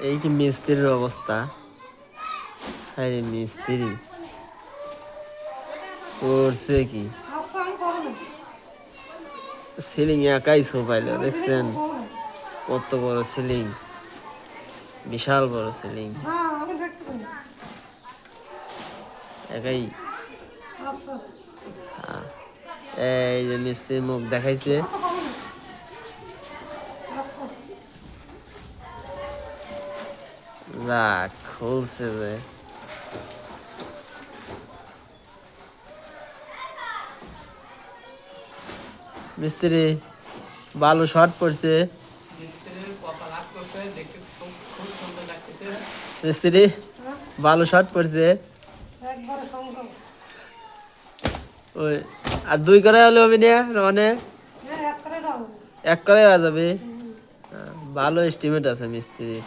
এই কি মিস্ত্রির অবস্থা, হ্যাঁ মিস্ত্রি করছে কি, সিলিং একাই সোপাইলো দেখছেন, কত বড় সিলিং, বিশাল বড় সিলিং, একাই। এই যে মিস্ত্রির মুখ দেখাইছে, যাক খুলছে যে মিস্ত্রি বালু শর্ট পড়ছে, মিস্ত্রি বালু শর্ট পড়ছে, ওই আর 2 করে হলে হবে না মানে 1 করে হয়ে যাবে। ভালো এস্টিমেট আছে মিস্ত্রি।